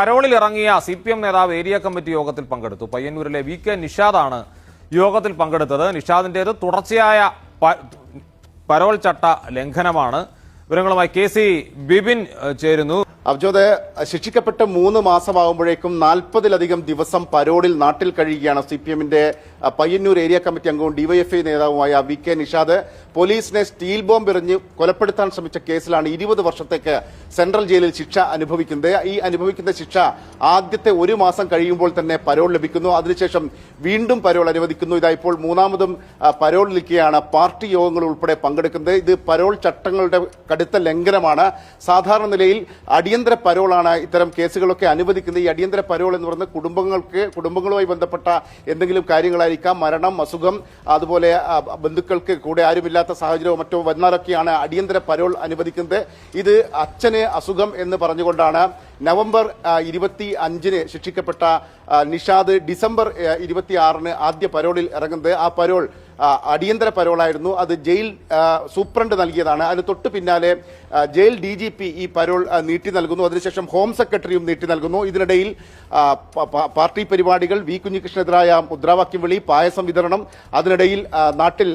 പരോളിൽ ഇറങ്ങിയ CPM നേതാവ് area committee യോഗത്തിൽ പങ്കെടുത്തു. പയ്യന്നൂരിലെ VK നിഷാദാണ് യോഗത്തിൽ പങ്കെടുത്തത്. നിഷാദിന്റേത് തുടർച്ചയായ പരോൾ ചട്ട ലംഘനമാണ്. വിവരങ്ങളുമായി KC ബിബിൻ ചേരുന്നു. അബ്ജോദ്, ശിക്ഷിക്കപ്പെട്ട് 3 മാസമാകുമ്പോഴേക്കും 40-ലധികം ദിവസം പരോളിൽ നാട്ടിൽ കഴിയുകയാണ് CPMന്റെ പയ്യന്നൂർ ഏരിയ കമ്മിറ്റി അംഗവും DYFI നേതാവുമായ VK നിഷാദ്. പോലീസിനെ സ്റ്റീൽ ബോംബ് എറിഞ്ഞ് കൊലപ്പെടുത്താൻ ശ്രമിച്ച കേസിലാണ് 20 വർഷത്തേക്ക് സെൻട്രൽ ജയിലിൽ ശിക്ഷ അനുഭവിക്കുന്നത്. ഈ അനുഭവിക്കുന്ന ശിക്ഷ ആദ്യത്തെ 1 മാസം കഴിയുമ്പോൾ തന്നെ പരോൾ ലഭിക്കുന്നു. അതിനുശേഷം വീണ്ടും പരോൾ അനുവദിക്കുന്നു. ഇതാ ഇപ്പോൾ 3ാമതും പരോളിലിരിക്കുകയാണ്. പാർട്ടി യോഗങ്ങൾ ഉൾപ്പെടെ പങ്കെടുക്കുന്നത്. ഇത് പരോൾ ചട്ടങ്ങളുടെ കടുത്ത ലംഘനമാണ്. സാധാരണ നിലയിൽ അടിയന്തര പരോളാണ് ഇത്തരം കേസുകളൊക്കെ അനുവദിക്കുന്നത്. ഈ അടിയന്തര പരോൾ എന്ന് പറയുന്നത് കുടുംബങ്ങളുമായി ബന്ധപ്പെട്ട എന്തെങ്കിലും കാര്യങ്ങളായിരിക്കാം, മരണം, അസുഖം, അതുപോലെ ബന്ധുക്കൾക്ക് കൂടെ ആരുമില്ലാത്ത സാഹചര്യമോ മറ്റോ വന്നാലൊക്കെയാണ് അടിയന്തര പരോൾ അനുവദിക്കുന്നത്. ഇത് അച്ഛന് അസുഖം എന്ന് പറഞ്ഞുകൊണ്ടാണ് നവംബർ 25-ന് ശിക്ഷിക്കപ്പെട്ട നിഷാദ് ഡിസംബർ 26-ന് ആദ്യ പരോളിൽ ഇറങ്ങുന്നത്. ആ പരോൾ അടിയന്തര പരോളായിരുന്നു. അത് ജയിൽ സൂപ്രണ്ട് നൽകിയതാണ്. അതിന് തൊട്ട് പിന്നാലെ ജയിൽ DGP ഈ പരോൾ നീട്ടി നൽകുന്നു. അതിനുശേഷം ഹോം സെക്രട്ടറിയും നീട്ടി നൽകുന്നു. ഇതിനിടയിൽ പാർട്ടി പരിപാടികൾ, V കുഞ്ഞികൃഷ്ണനെതിരായ മുദ്രാവാക്യം വിളി, പായസം വിതരണം, അതിനിടയിൽ നാട്ടിൽ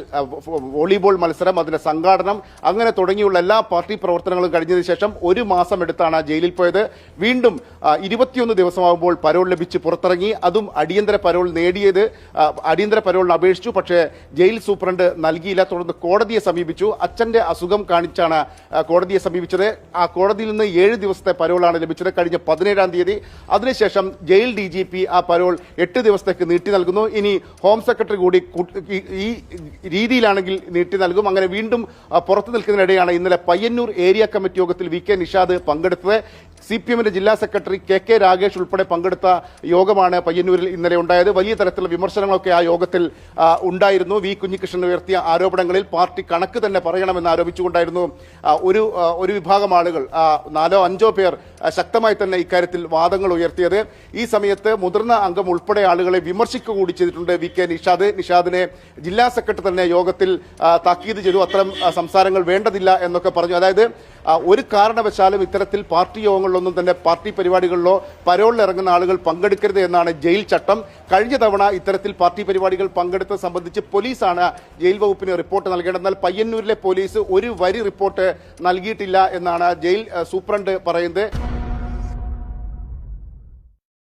വോളിബോൾ മത്സരം, അതിന്റെ സംഘാടനം, അങ്ങനെ തുടങ്ങിയുള്ള എല്ലാ പാർട്ടി പ്രവർത്തനങ്ങളും കഴിഞ്ഞതിന് ശേഷം 1 മാസം എടുത്താണ് ജയിലിൽ പോയത്. വീണ്ടും 21 ദിവസമാകുമ്പോൾ പരോൾ ലഭിച്ച് പുറത്തിറങ്ങി. അതും അടിയന്തര പരോൾ നേടിയത്. അടിയന്തര പരോളിന് അപേക്ഷിച്ചു, പക്ഷേ ജയിൽ സൂപ്രണ്ട് നൽകിയില്ല. തുടർന്ന് കോടതിയെ സമീപിച്ചു. അച്ഛന്റെ അസുഖം കാണിച്ചാണ് കോടതിയെ സമീപിച്ചത്. ആ കോടതിയിൽ നിന്ന് 7 ദിവസത്തെ പരോളാണ് ലഭിച്ചത് കഴിഞ്ഞ 17-ാം തീയതി. അതിനുശേഷം ജയിൽ DGP ആ പരോൾ 8 ദിവസത്തേക്ക് നീട്ടി നൽകുന്നു. ഇനി ഹോം സെക്രട്ടറി കൂടി ഈ രീതിയിലാണെങ്കിൽ നീട്ടി നൽകും. അങ്ങനെ വീണ്ടും പുറത്തു നിൽക്കുന്നതിനിടെയാണ് ഇന്നലെ പയ്യന്നൂർ ഏരിയ കമ്മിറ്റി യോഗത്തിൽ VK നിഷാദ് പങ്കെടുത്തത്. CPMന്റെ ജില്ലാ സെക്രട്ടറി KK രാഗേഷ് ഉൾപ്പെടെ പങ്കെടുത്ത യോഗമാണ് പയ്യന്നൂരിൽ ഇന്നലെ ഉണ്ടായത്. വലിയ തരത്തിലുള്ള വിമർശനങ്ങളൊക്കെ ആ യോഗത്തിൽ ഉണ്ടായിരുന്നു. V കുഞ്ഞികൃഷ്ണൻ ഉയർത്തിയ ആരോപണങ്ങളിൽ പാർട്ടി കണക്ക് തന്നെ പറയണമെന്ന് ആരോപിച്ചുകൊണ്ടായിരുന്നു ഒരു വിഭാഗം ആളുകൾ, 4-5 പേർ ശക്തമായി തന്നെ ഇക്കാര്യത്തിൽ വാദങ്ങൾ ഉയർത്തിയത്. ഈ സമയത്ത് മുതിർന്ന അംഗം ഉൾപ്പെടെ ആളുകളെ വിമർശിക്കുക കൂടി ചെയ്തിട്ടുണ്ട് VK നിഷാദ്. നിഷാദിനെ ജില്ലാ സെക്രട്ടറി തന്നെ യോഗത്തിൽ താക്കീത് ചെയ്തു. അത്തരം സംസാരങ്ങൾ വേണ്ടതില്ല എന്നൊക്കെ പറഞ്ഞു. അതായത് ഒരു കാരണവശാലും ഇത്തരത്തിൽ പാർട്ടി യോഗങ്ങളിലൊന്നും തന്നെ പാർട്ടി പരിപാടികളിലോ പരോളിൽ ഇറങ്ങുന്ന ആളുകൾ പങ്കെടുക്കരുത് എന്നാണ് ജയിൽ ചട്ടം. കഴിഞ്ഞ തവണ ഇത്തരത്തിൽ പാർട്ടി പരിപാടികൾ പങ്കെടുത്തത് സംബന്ധിച്ച് പോലീസാണ് ജയിൽ വകുപ്പിന് റിപ്പോർട്ട് നൽകേണ്ടത്. എന്നാൽ പയ്യന്നൂരിലെ പോലീസ് ഒരു വരി റിപ്പോർട്ട് നൽകിയിട്ടില്ല എന്നാണ് ജയിൽ സൂപ്രണ്ട് പറയുന്നത്.